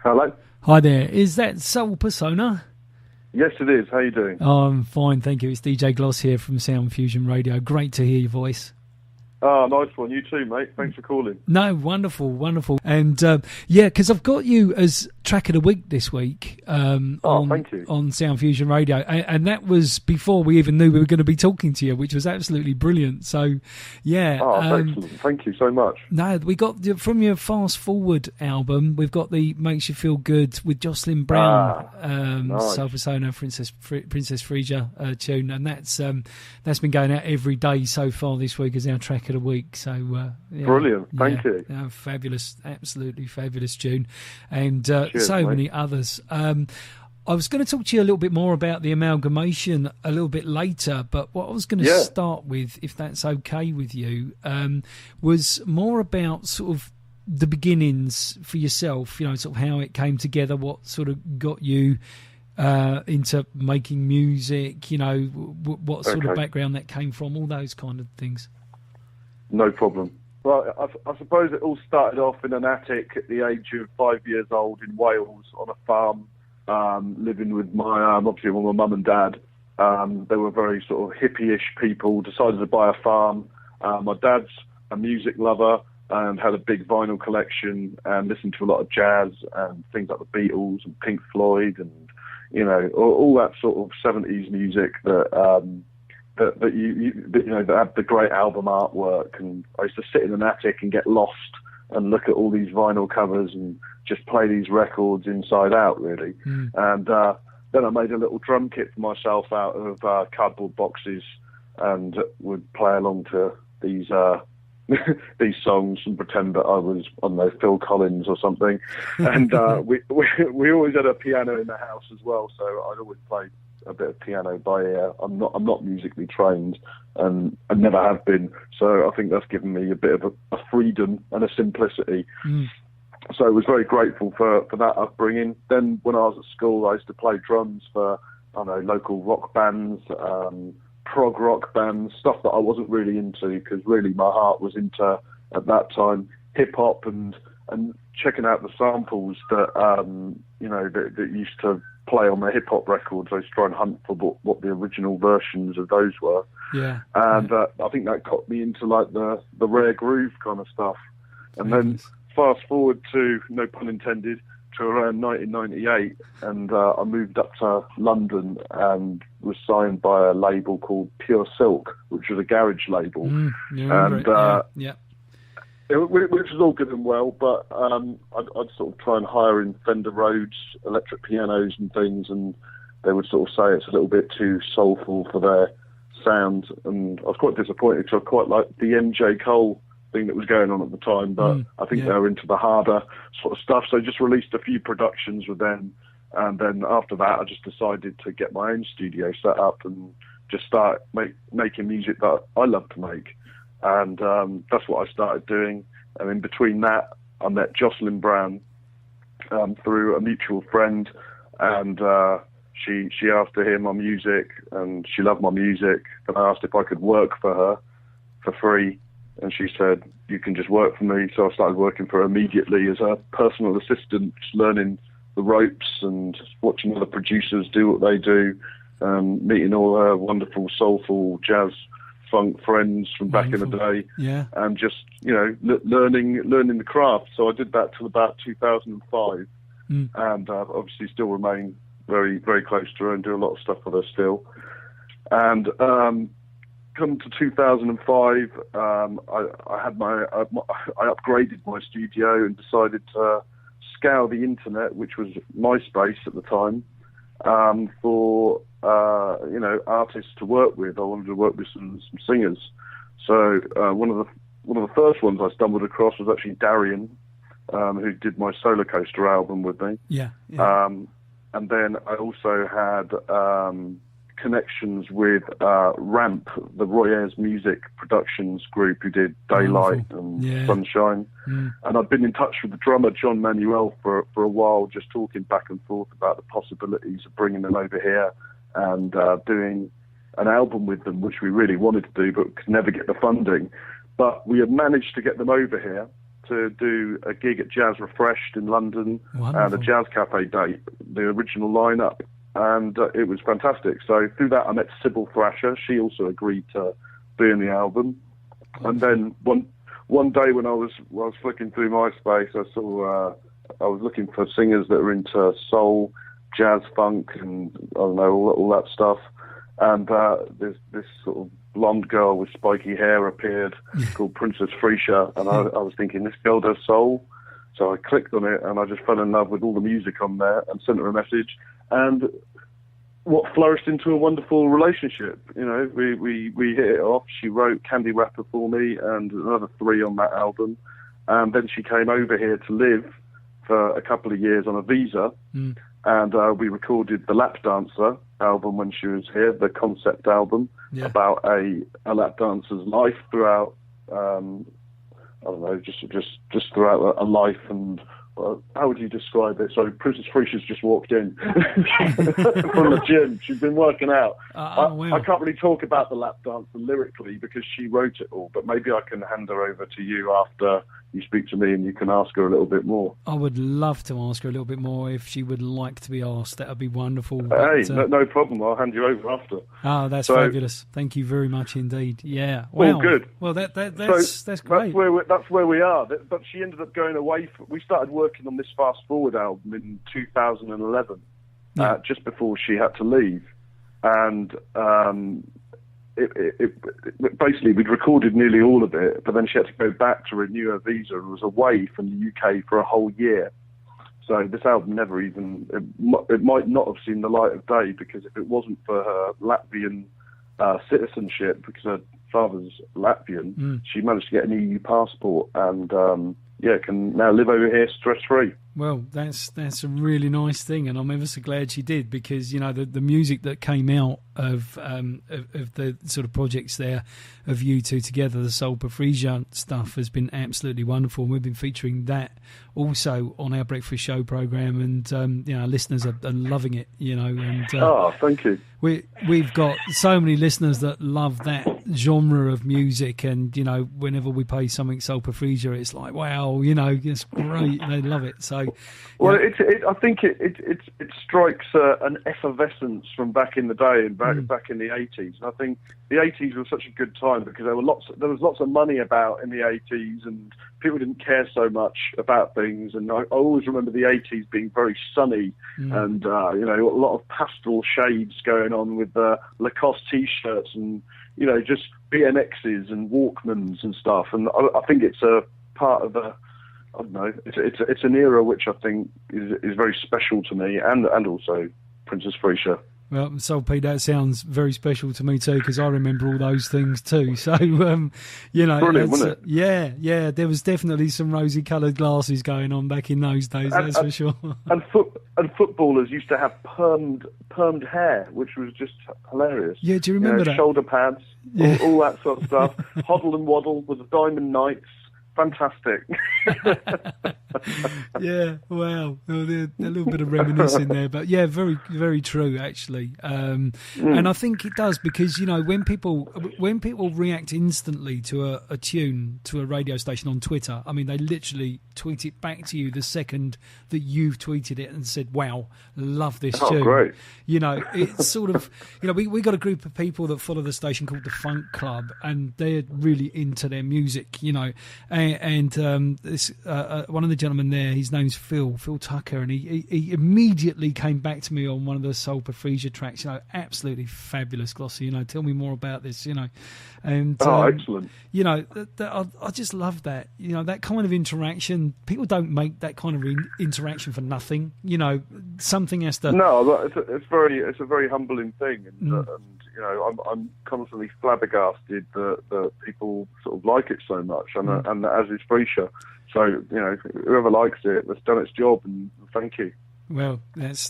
Hello? Hi there. Is that Soulpersona? Yes, it is. How you doing? Oh, I'm fine, thank you. It's DJ Gloss here from Sound Fusion Radio. Great to hear your voice. Oh, nice one. You too, mate. Thanks for calling. No, wonderful, wonderful. And yeah, because I've got you as track of the week this week thank you. on Sound Fusion Radio. And that was before we even knew we were going to be talking to you, which was absolutely brilliant. So, yeah. Oh, excellent. Thank you so much. No, we got from your Fast Forward album, we've got the Makes You Feel Good with Jocelyn Brown, nice. Soulpersona, Princess Freesia tune. And that's been going out every day so far this week as our track of the week. So yeah, brilliant. Thank you. Fabulous, absolutely fabulous tune. And Cheers, so mate. many others. I was going to talk to you a little bit more about the amalgamation a little bit later, but what I was going to start with, if that's okay with you, was more about sort of the beginnings for yourself, you know, sort of how it came together, what sort of got you into making music, you know, what sort of background that came from, all those kind of things. No problem. Well, I suppose it all started off in an attic at the age of 5 years old in Wales on a farm, living with obviously with my mum and dad. They were very sort of hippie-ish people, decided to buy a farm. My dad's a music lover and had a big vinyl collection and listened to a lot of jazz and things like the Beatles and Pink Floyd and, you know, all that sort of 70s music that that had the great album artwork. And I used to sit in an attic and get lost and look at all these vinyl covers and just play these records inside out, really. And then I made a little drum kit for myself out of cardboard boxes and would play along to these these songs and pretend that I was, I don't know, Phil Collins or something. And we always had a piano in the house as well, so I'd always play a bit of piano by ear. I'm not musically trained and I never have been, so I think that's given me a bit of a freedom and a simplicity. So I was very grateful for that upbringing. Then when I was at school, I used to play drums for, I don't know, local rock bands, prog rock bands, stuff that I wasn't really into, because really my heart was into, at that time, hip hop and checking out the samples that that used to play on the hip hop records. I used to try and hunt for what the original versions of those were. And I think that got me into like the rare groove kind of stuff. And then fast forward to, no pun intended, to around 1998, and I moved up to London and was signed by a label called Pure Silk, which was a garage label. Which was all good and well, but I'd sort of try and hire in Fender Rhodes electric pianos and things, and they would sort of say it's a little bit too soulful for their sound, and I was quite disappointed because I quite liked the MJ Cole thing that was going on at the time, but I think they were into the harder sort of stuff, so I just released a few productions with them, and then after that I just decided to get my own studio set up and just start making music that I love to make. And that's what I started doing. And in between that, I met Jocelyn Brown through a mutual friend, and she asked to hear my music, and she loved my music. And I asked if I could work for her for free, and she said, "You can just work for me." So I started working for her immediately as a personal assistant, just learning the ropes and watching other producers do what they do, meeting all her wonderful soulful jazz funk friends from back in the day, and just, you know, learning the craft. So I did that till about 2005, and obviously still remain very, very close to her and do a lot of stuff with her still. And come to 2005, I upgraded my studio and decided to scour the internet, which was MySpace at the time, for artists to work with. I wanted to work with some singers. So one of the first ones I stumbled across was actually Darian, who did my Solar Coaster album with me. And then I also had connections with Ramp, the Roy Ayers Music Productions group, who did Daylight and Sunshine. And I'd been in touch with the drummer John Manuel for a while, just talking back and forth about the possibilities of bringing them over here and doing an album with them, which we really wanted to do but could never get the funding. But we had managed to get them over here to do a gig at Jazz Refreshed in London. Wonderful. And a Jazz Cafe date, the original lineup. And it was fantastic. So through that, I met Sybil Thrasher. She also agreed to be in the album. And then one day when I was flicking through MySpace, I saw I was looking for singers that are into soul, jazz, funk, and I don't know, all that stuff. And this sort of blonde girl with spiky hair appeared called Princess Freesia, and I was thinking, this girl does soul. So I clicked on it, and I just fell in love with all the music on there and sent her a message. And what flourished into a wonderful relationship. You know, we hit it off. She wrote Candy Wrapper for me and another 3 on that album. And then she came over here to live for a couple of years on a visa. And we recorded the Lap Dancer album when she was here, the concept album about a lap dancer's life throughout, I don't know, just throughout a life. And how would you describe it? So Princess Frisia's just walked in from the gym. She's been working out. Wow. I can't really talk about the lap dancer lyrically because she wrote it all, but maybe I can hand her over to you after you speak to me and you can ask her a little bit more. I would love to ask her a little bit more if she would like to be asked. That would be wonderful. Hey, no problem. I'll hand you over after. Oh, that's fabulous. Thank you very much indeed. Yeah. Wow. All good. Well, that's great. That's where we are. But she ended up going away. We started working on this Fast Forward album in 2011, just before she had to leave. And it basically, we'd recorded nearly all of it, but then she had to go back to renew her visa and was away from the UK for a whole year. So this album never even, it might not have seen the light of day, because if it wasn't for her Latvian citizenship, because her father's Latvian, she managed to get an EU passport and can now live over here stress-free. Well, that's a really nice thing, and I'm ever so glad she did, because you know the music that came out of the sort of projects there of you two together, the Soulpersona stuff, has been absolutely wonderful. We've been featuring that also on our breakfast show program, and our listeners are loving it. You know, and thank you. We've got so many listeners that love that genre of music, and you know, whenever we play something Soulpersona, it's like, wow, you know, it's great. They love it. So, well, I think it strikes an effervescence from back in the day and back in the 80s. And I think the 80s was such a good time because there was lots of money about in the 80s, and people didn't care so much about things. And I always remember the 80s being very sunny, and a lot of pastel shades going on with Lacoste t-shirts and just BMXs and Walkmans and stuff. And I think it's a part of I don't know. It's an era which I think is very special to me, and also Princess Freesia. Well, Soul P, that sounds very special to me too, because I remember all those things too. So, brilliant, wasn't it? Yeah. There was definitely some rosy-coloured glasses going on back in those days. That's for sure. And footballers used to have permed hair, which was just hilarious. Yeah, do you remember that? Shoulder pads, all that sort of stuff. Hoddle and waddle with the Diamond Knights. Fantastic. Yeah, wow. Well, a little bit of reminiscing there, but yeah, very, very true actually. And I think it does, because when people react instantly to a tune, to a radio station on Twitter, I mean, they literally tweet it back to you the second that you've tweeted it and said, "Wow, love this tune." Great. It's sort of we got a group of people that follow the station called the Funk Club, and they're really into their music, and this one of the gentlemen there, his name's Phil Tucker, and he immediately came back to me on one of the Soulpersona tracks. Absolutely fabulous, Glossy. Tell me more about this. And excellent. I just love that. That kind of interaction. People don't make that kind of interaction for nothing. Something has to. No, it's a very humbling thing, and I'm constantly flabbergasted that people sort of like it so much, and as is Freesia. So whoever likes it, that's done its job, and thank you. Well, that's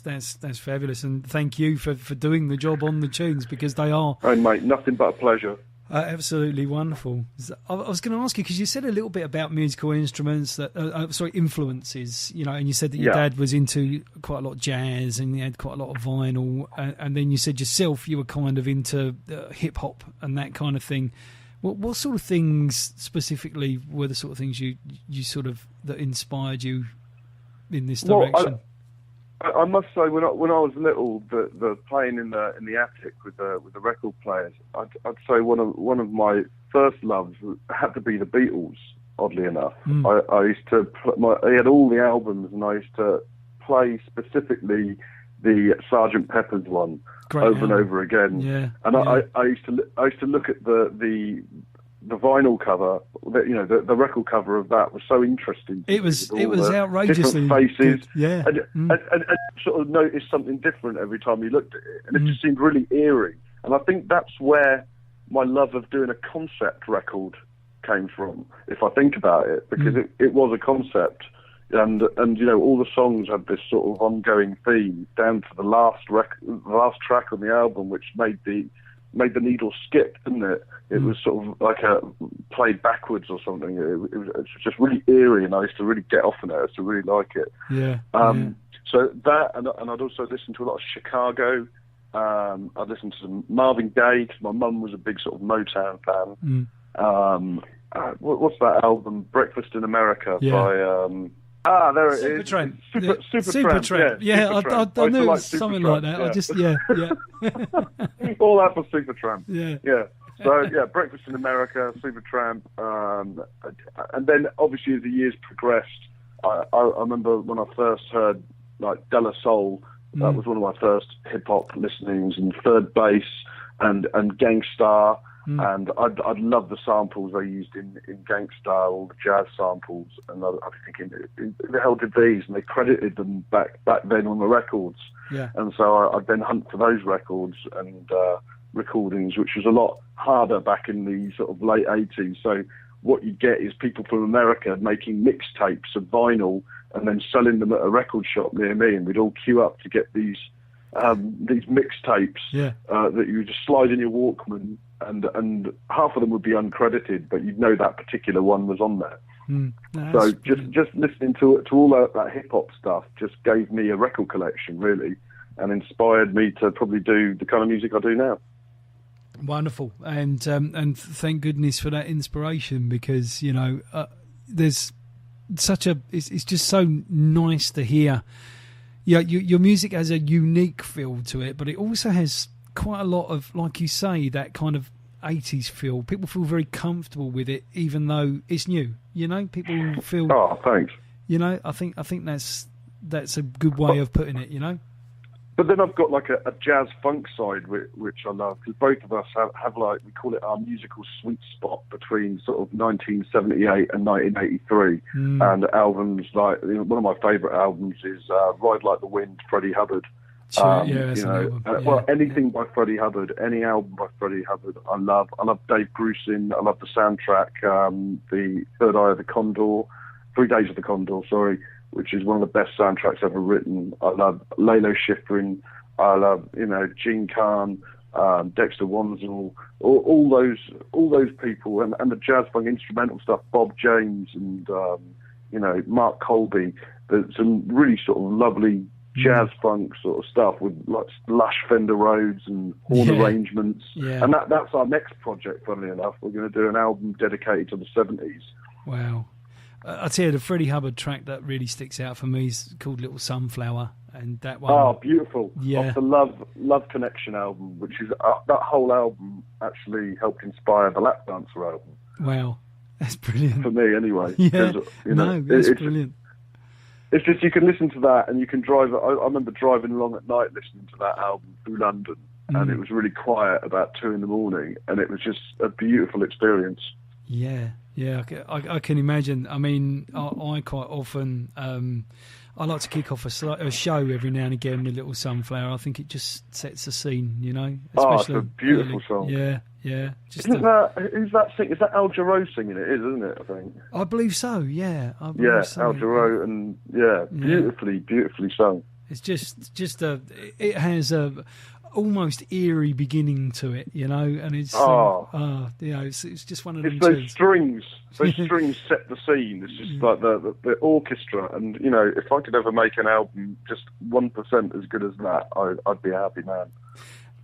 fabulous, and thank you for doing the job on the tunes, because they are. Oh, mate, nothing but a pleasure. Absolutely wonderful. I was going to ask you, because you said a little bit about musical instruments, influences, and you said that your dad was into quite a lot of jazz and he had quite a lot of vinyl, and then you said yourself you were kind of into hip hop and that kind of thing. What sort of things specifically were the sort of things you sort of that inspired you in this direction? I must say, when I was little, the playing in the attic with the record players, I'd say one of my first loves had to be the Beatles. Oddly enough, I used to I had all the albums, and I used to play specifically the Sgt. Pepper's one over and over again. Yeah, and yeah. I used to look at the vinyl cover, the record cover of that was so interesting. It was outrageously different faces, good. Yeah, and sort of noticed something different every time you looked at it, and it just seemed really eerie. And I think that's where my love of doing a concept record came from, if I think about it, because it was a concept, and all the songs had this sort of ongoing theme down to the last track on the album, which made the needle skip, didn't it? It was sort of like a played backwards or something. It was just really eerie, and I used to really get off on it. I used to really like it. Yeah. So that, and I'd also listen to a lot of Chicago. I'd listen to some Marvin Gaye, because my mum was a big sort of Motown fan. What's that album? Breakfast in America by there it is. Supertramp. Supertramp. Yeah, I knew it was something like that. Yeah. I just all that for Supertramp. Yeah. So Breakfast in America, Supertramp, and then obviously as the years progressed, I remember when I first heard like De La Soul. That was one of my first hip hop listenings, and Third Bass and Gangstar. And I'd love the samples they used in Gangstar, all the jazz samples, and I was thinking, who the hell did these? And they credited them back then on the records. Yeah. And so I'd then hunt for those records and recordings, which was a lot harder back in the sort of late 80s. So what you get is people from America making mixtapes of vinyl and then selling them at a record shop near me, and we'd all queue up to get these mixtapes that you would just slide in your Walkman. And half of them would be uncredited, but you'd know that particular one was on there. So just listening to all that hip hop stuff just gave me a record collection, really, and inspired me to probably do the kind of music I do now. Wonderful, and thank goodness for that inspiration, because there's such it's just so nice to hear. Yeah, your music has a unique feel to it, but it also has quite a lot of, like you say, that kind of 80s feel. People feel very comfortable with it, even though it's new. People feel. Oh, thanks. I think that's a good way of putting it. But then I've got like a jazz funk side, which I love, because both of us have like, we call it our musical sweet spot between sort of 1978 and 1983, and albums like, one of my favourite albums is Ride Like the Wind, Freddie Hubbard. Well, anything by Freddie Hubbard, any album by Freddie Hubbard, I love. I love Dave Grusin. I love the soundtrack, the Third Eye of the Condor, 3 Days of the Condor, sorry, which is one of the best soundtracks ever written. I love Lalo Schifrin. I love, Gene Khan, Dexter Wansel, all those people, and the jazz funk instrumental stuff, Bob James and Mark Colby. There's some really sort of lovely jazz funk sort of stuff with like lush Fender Rhodes and horn arrangements. Yeah. And that's our next project, funnily enough. We're going to do an album dedicated to the 70s. Wow. I tell you, the Freddie Hubbard track that really sticks out for me is called Little Sunflower, and that one. Oh, beautiful! Yeah, off the Love Connection album, which is that whole album actually helped inspire the Lap Dancer album. Wow, that's brilliant for me, anyway. Yeah, that's brilliant. It's just, you can listen to that and you can drive. I remember driving along at night listening to that album through London, and it was really quiet about 2 a.m, and it was just a beautiful experience. Yeah, I can imagine. I mean, I quite often, I like to kick off a show every now and again with Little Sunflower. I think it just sets the scene, It's Especially a beautiful song. Yeah. Who's that singing? Is that Al Jarreau singing it? Isn't it? I think. I believe so. Yeah. Al Jarreau, and beautifully sung. It's just it has a almost eerie beginning to it, and it's it's just one of those. It's those strings. Those strings set the scene. It's just like the orchestra, and if I could ever make an album just 1% as good as that, I'd be a happy man.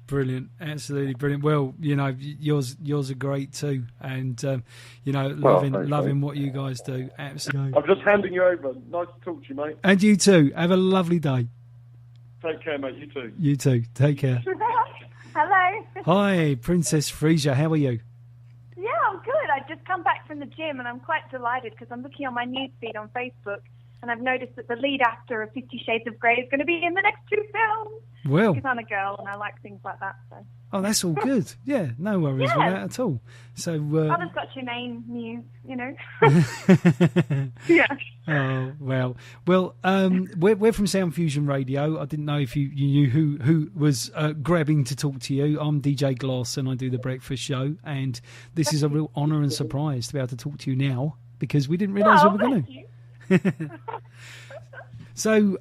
Brilliant, absolutely brilliant. Well, yours are great too, and loving what you guys do. Absolutely. I'm just handing you over. Nice to talk to you, mate. And you too. Have a lovely day. Take care, mate. You too. You too. Take care. Hello. Hi, Princess Freesia. How are you? Yeah, I'm good. I just come back from the gym, and I'm quite delighted because I'm looking on my newsfeed on Facebook, and I've noticed that the lead actor of 50 Shades of Grey is going to be in the next 2 films. Well, because I'm a girl and I like things like that. So. Oh, that's all good. Yeah, no worries with that at all. So I've just got your name new, Yeah. Oh well. We're from Sound Fusion Radio. I didn't know if you knew who was grabbing to talk to you. I'm DJ Gloss and I do the breakfast show. And this is a real honour and surprise to be able to talk to you now because we didn't realise we were going to. So,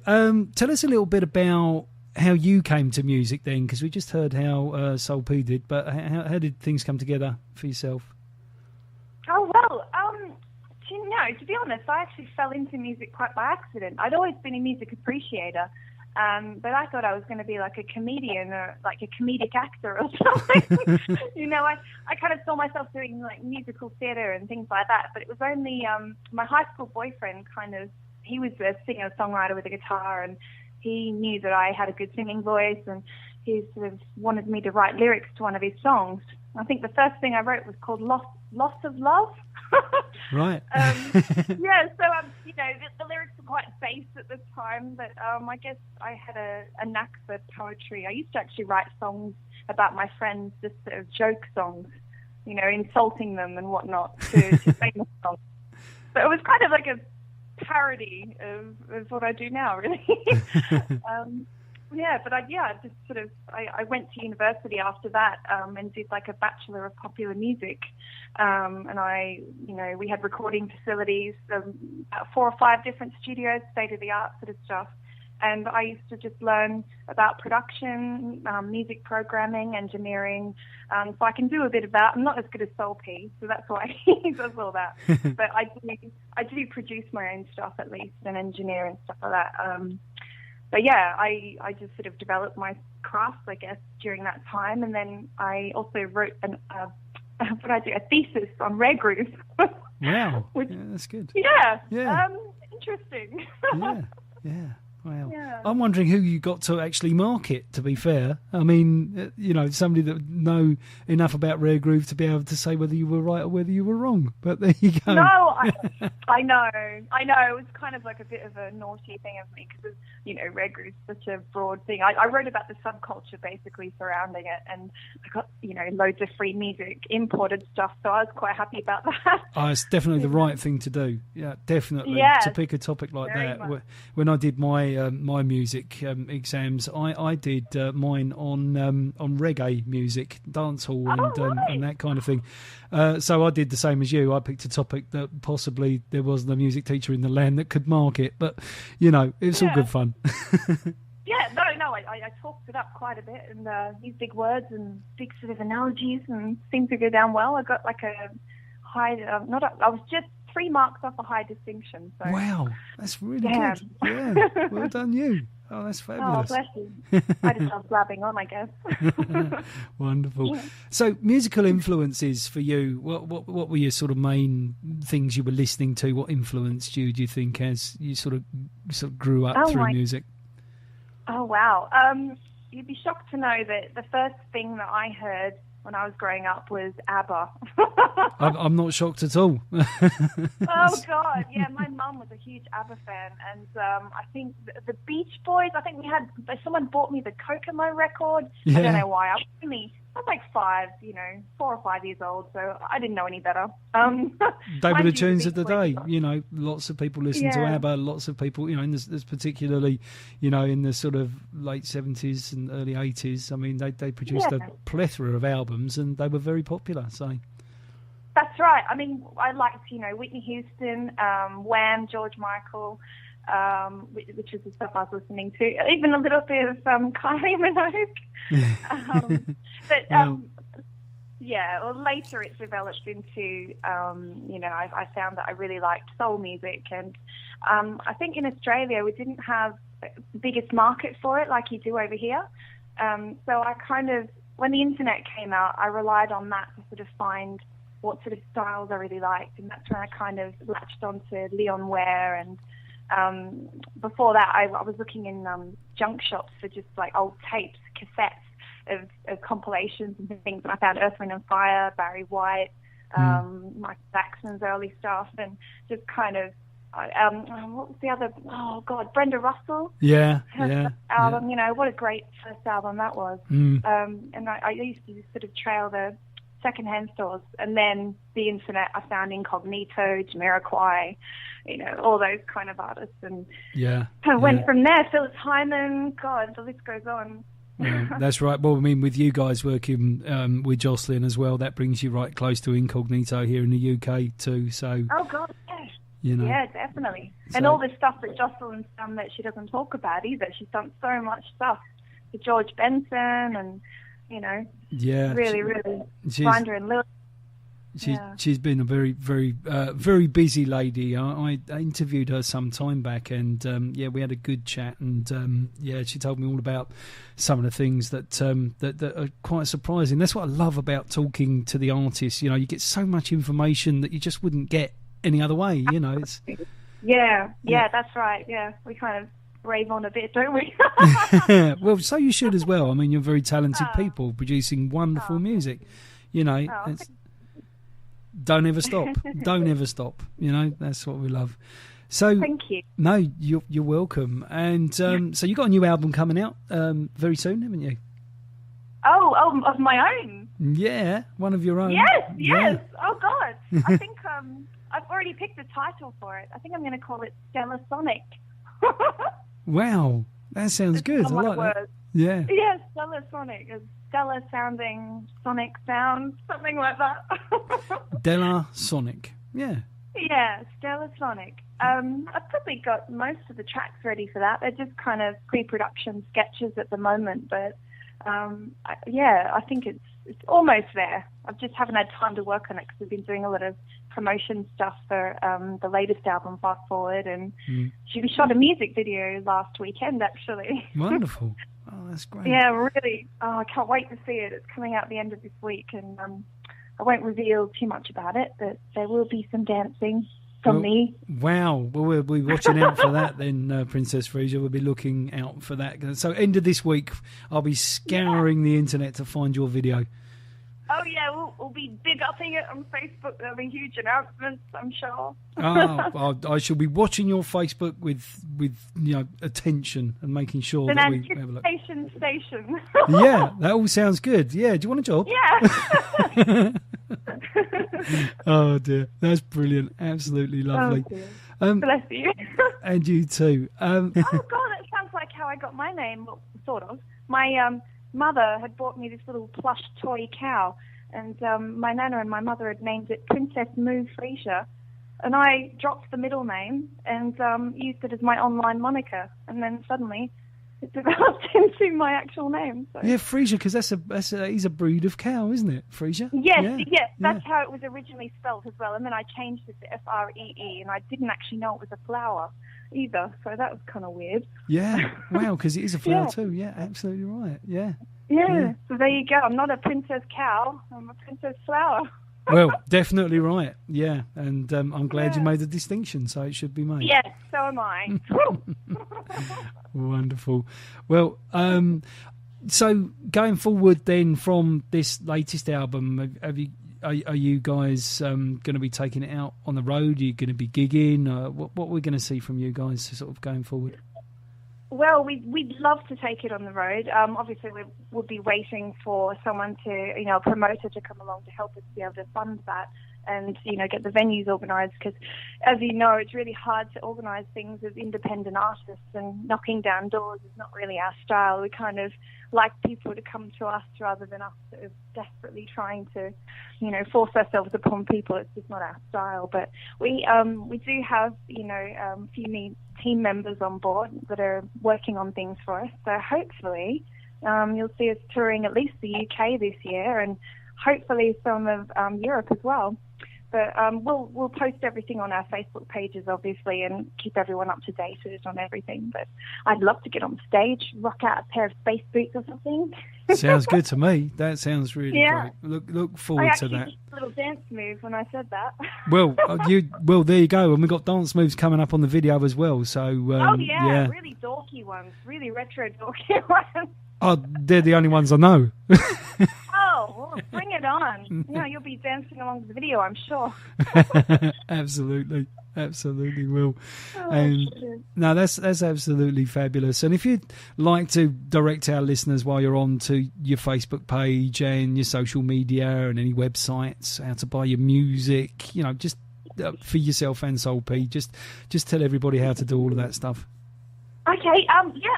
tell us a little bit about how you came to music then, because we just heard how Soul P did, but how did things come together for yourself? Oh, well, to be honest, I actually fell into music quite by accident. I'd always been a music appreciator, but I thought I was going to be like a comedian or like a comedic actor or something. I kind of saw myself doing like musical theatre and things like that, but it was only my high school boyfriend he was a singer-songwriter with a guitar, and he knew that I had a good singing voice, and he sort of wanted me to write lyrics to one of his songs. I think the first thing I wrote was called Loss of Love. Right. The lyrics were quite base at the time, but I guess I had a knack for poetry. I used to actually write songs about my friends, just sort of joke songs, insulting them and whatnot to famous songs. So it was kind of like a parody of what I do now, really. I went to university after that and did like a Bachelor of Popular Music, and we had recording facilities, about 4 or 5 different studios, state-of-the-art sort of stuff. And I used to just learn about production, music programming, engineering. So I can do a bit of that. I'm not as good as Soul P, so that's why he does all that. But I do produce my own stuff at least and engineer and stuff like that. I just sort of developed my craft, I guess, during that time. And then I also wrote a thesis on rare grooves. Wow. Yeah, that's good. Yeah. Yeah. Interesting. Yeah. Wow. Yeah. I'm wondering who you got to actually market, to be fair. I mean, somebody that know enough about Rare Groove to be able to say whether you were right or whether you were wrong. But there you go. No, I know. It was kind of like a bit of a naughty thing of me because, Rare Groove's such a broad thing. I wrote about the subculture basically surrounding it, and I got, loads of free music, imported stuff, so I was quite happy about that. Oh, it's definitely the right thing to do. Yeah, definitely. To pick a topic like that. Much. When I did my music exams, I did mine on reggae music, dancehall, and that kind of thing. So I did the same as you. I picked a topic that possibly there wasn't a music teacher in the land that could mark it, but it's all good fun. I talked it up quite a bit and used big words and big sort of analogies and seemed to go down well. I got like a high, I was just 3 marks off a high distinction. So. Wow, that's really good. Yeah, well done you. Oh, that's fabulous. Oh, bless you. I just love blabbing on, I guess. Wonderful. Yeah. So, musical influences for you, what were your sort of main things you were listening to? What influenced you, do you think, as you sort of grew up through music? Oh, wow. You'd be shocked to know that the first thing that I heard when I was growing up was ABBA. I'm not shocked at all. Oh, God. Yeah, my mum was a huge ABBA fan. And I think the Beach Boys, someone bought me the Kokomo record. Yeah. I don't know why. I was like 5, 4 or 5 years old, so I didn't know any better. They were the tunes of the day. Lots of people listen to ABBA. Lots of people, there's particularly, in the sort of late 70s and early 80s. I mean, they produced a plethora of albums, and they were very popular. So that's right. I mean, I liked, Whitney Houston, Wham, George Michael. Which was the stuff I was listening to, even a little bit of Kylie Minogue. Later it developed into, I found that I really liked soul music, and I think in Australia we didn't have the biggest market for it like you do over here. So I kind of, when the internet came out, I relied on that to sort of find what sort of styles I really liked, and that's when I kind of latched onto Leon Ware. And before that, I was looking in junk shops for just like old tapes, cassettes of compilations and things, and I found Earth, Wind and Fire, Barry White, Michael Jackson's early stuff, and just kind of what was the other? Oh God, Brenda Russell. Her album. You know, what a great first album that was. And I used to sort of trail the secondhand stores, and then the internet. I found Incognito, Jamiroquai, you know, all those kind of artists, and I went from there. Phyllis Hyman. God, the list goes on. Yeah, that's right. Well, I mean, with you guys working with Jocelyn as well, that brings you right close to Incognito here in the UK too. So. Oh God. You know. Yeah, definitely. So, and all the stuff that Jocelyn's done that she doesn't talk about either. She's done so much stuff with George Benson and, you know, really Grinder and Lily. She's been a very, very busy lady. I interviewed her some time back, and we had a good chat. And she told me all about some of the things that are quite surprising. That's what I love about talking to the artists. You know, you get so much information that you just wouldn't get any other way, you know. It's that's right. Yeah, we kind of rave on a bit, don't we? Well, so you should as well. I mean, you're very talented people producing wonderful music. You know, don't ever stop. Don't ever stop. You know, that's what we love. So thank you. No, you're welcome. And so you got a new album coming out very soon, haven't you? Oh, of my own. Yeah, one of your own. Yes. Yeah. Oh God, I think I've already picked the title for it. I think I'm going to call it Stellar Sonic. Wow, that sounds good. I like that. Yeah. Yeah, Stellar Sonic. A stellar sounding sonic sound, something like that. Stellar Sonic. Yeah. Yeah, Stellar Sonic. I've probably got most of the tracks ready for that. They're just kind of pre-production sketches at the moment, but I think it's almost there. I just haven't had time to work on it because we've been doing a lot of promotion stuff for the latest album, Fast Forward, and she shot a music video last weekend, actually. Wonderful. Oh, that's great. Yeah, really. Oh, I can't wait to see it. It's coming out the end of this week, and I won't reveal too much about it, but there will be some dancing from me. Wow. Well, we'll be watching out for that then, Princess Freesia. We'll be looking out for that. So end of this week, I'll be scouring the internet to find your video. Oh, yeah, we'll be big upping it on Facebook. There'll be huge announcements, I'm sure. I shall be watching your Facebook with attention and making sure that we have a look. Station. Yeah, that all sounds good. Yeah, do you want a job? Yeah. Oh, dear. That's brilliant. Absolutely lovely. Oh, bless you. And you too. Oh, God, that sounds like how I got my name, well, sort of. My mother had bought me this little plush toy cow, and my nana and my mother had named it Princess Moo Freesia, and I dropped the middle name and used it as my online moniker, and then suddenly it developed into my actual name. So. Yeah, Freesia, because he's a breed of cow, isn't it, Freesia? Yes, that's how it was originally spelled as well, and then I changed it to Free, and I didn't actually know it was a flower either, so that was kind of weird. Yeah, wow, because it is a flower too. Yeah, absolutely right. Yeah. So there you go. I'm not a princess cow. I'm a princess flower. Well, definitely right. Yeah, and I'm glad you made the distinction, so it should be made. Yes, so am I. Wonderful. Well, so going forward then from this latest album, are you guys going to be taking it out on the road? Are you going to be gigging? What are we going to see from you guys sort of going forward? Well, we'd love to take it on the road. Obviously, we'll be waiting for someone to, a promoter to come along to help us be able to fund that and, get the venues organised. Because, as you know, it's really hard to organise things as independent artists, and knocking down doors is not really our style. We kind of like people to come to us rather than us sort of desperately trying to, force ourselves upon people. It's just not our style. But we do have, a few team members on board that are working on things for us. So hopefully you'll see us touring at least the UK this year, and hopefully some of Europe as well. But we'll post everything on our Facebook pages, obviously, and keep everyone up to date on everything. But I'd love to get on stage, rock out a pair of space boots or something. Sounds good to me. That sounds really great. Look forward to that. I actually did a little dance move when I said that. Well, there you go. And we've got dance moves coming up on the video as well. So really dorky ones, really retro dorky ones. Oh, they're the only ones I know. Oh, well, bring it on. You'll be dancing along with the video, I'm sure. Absolutely will. No, that's absolutely fabulous. And if you'd like to direct our listeners while you're on to your Facebook page and your social media and any websites, how to buy your music, just for yourself and Soul P, just tell everybody how to do all of that stuff. Okay,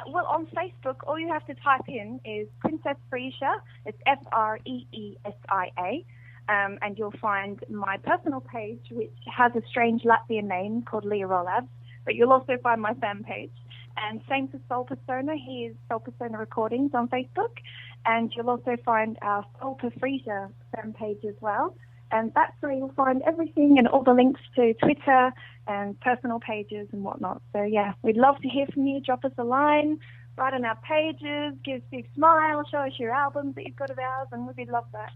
well, on Facebook, all you have to type in is Princess Freesia. It's Freesia, and you'll find my personal page, which has a strange Latvian name called Leah Rolabs, but you'll also find my fan page. And same for Soulpersona. He is Soulpersona Recordings on Facebook, and you'll also find our Freesia fan page as well. And that's where you'll find everything and all the links to Twitter and personal pages and whatnot. So, we'd love to hear from you. Drop us a line, write on our pages, give us a big smile, show us your albums that you've got of ours, and we'd love that.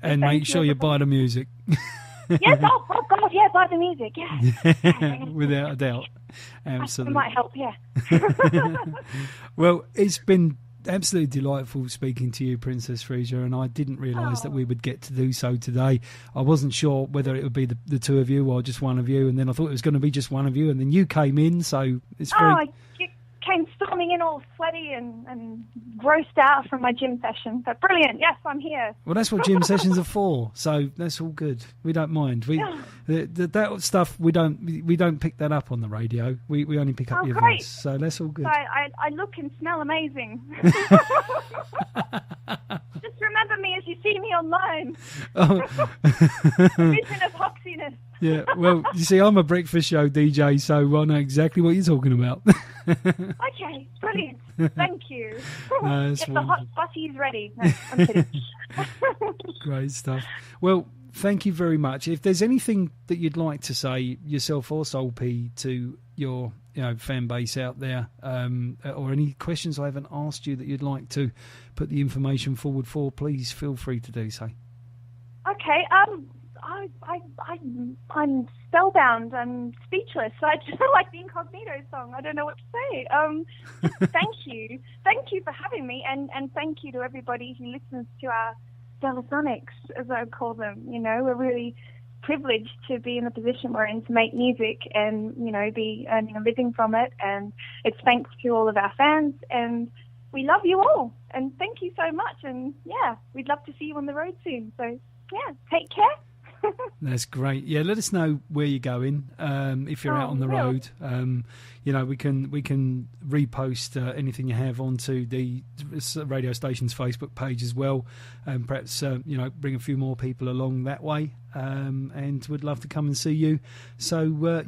And make sure you buy the music. Yes, oh God, buy the music, yeah. Without a doubt. Absolutely. It might help, yeah. Well, it's been absolutely delightful speaking to you, Princess Freesia, and I didn't realise that we would get to do so today. I wasn't sure whether it would be the two of you or just one of you, and then I thought it was going to be just one of you, and then you came in, so it's very... you came storming in all sweaty and grossed out from my gym session, but brilliant. Yes, I'm here. Well, that's what gym sessions are for, so that's all good. We don't mind. That stuff, we don't pick that up on the radio. We only pick up your voice, so that's all good. I look and smell amazing. Just remember me as you see me online. Vision of hoxiness. Yeah, well, you see, I'm a breakfast show DJ, so I know exactly what you're talking about. Okay, brilliant. Thank you. Get the hot butties ready. No, I'm kidding. Great stuff. Well, thank you very much. If there's anything that you'd like to say, yourself or Soul P, to your fan base out there, or any questions I haven't asked you that you'd like to put the information forward for, please feel free to do so. Okay. I'm spellbound. I'm speechless. I just like the Incognito song. I don't know what to say. Thank you. Thank you for having me, and thank you to everybody who listens to our Stellasonics, as I call them. We're really privileged to be in the position we're in to make music and, be earning a living from it. And it's thanks to all of our fans, and we love you all. And thank you so much. And, we'd love to see you on the road soon. So, take care. That's great. Yeah, let us know where you're going if you're out on the road. We can repost anything you have onto the radio station's Facebook page as well, and perhaps bring a few more people along that way. And we'd love to come and see you. So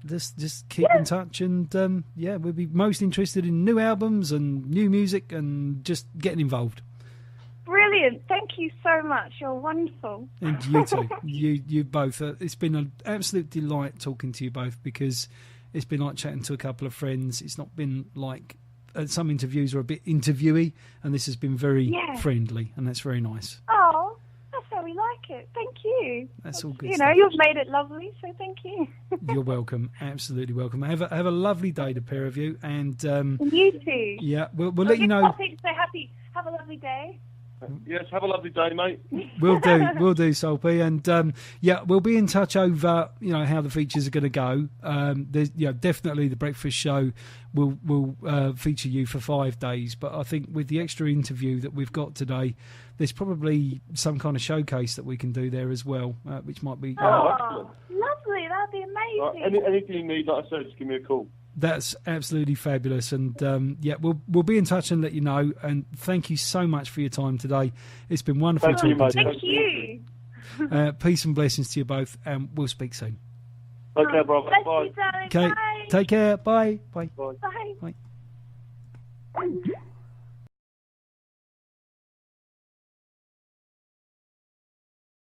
just keep in touch, and we'll be most interested in new albums and new music and just getting involved. Brilliant. Thank you so much. You're wonderful. And you too. you both. It's been an absolute delight talking to you both, because it's been like chatting to a couple of friends. It's not been like some interviews are a bit interviewy, and this has been very friendly, and that's very nice. Oh, that's how we like it. Thank you. That's all good. You've made it lovely, so thank you. You're welcome. Absolutely welcome. Have a lovely day, the pair of you, and you too. Yeah, we'll let you know. So happy. Have a lovely day. Yes, have a lovely day, mate. We'll do, Soul P, and we'll be in touch over how the features are going to go. There's definitely the breakfast show will feature you for 5 days, but I think with the extra interview that we've got today, there's probably some kind of showcase that we can do there as well, which might be lovely. That'd be amazing. Anything you need, like I said, just give me a call. That's absolutely fabulous, and we'll be in touch and let you know. And thank you so much for your time today. It's been wonderful talking to you. Thank you. Peace and blessings to you both, and we'll speak soon. Okay, brother. Bye. Okay, take care. Bye. Bye. Bye. Bye.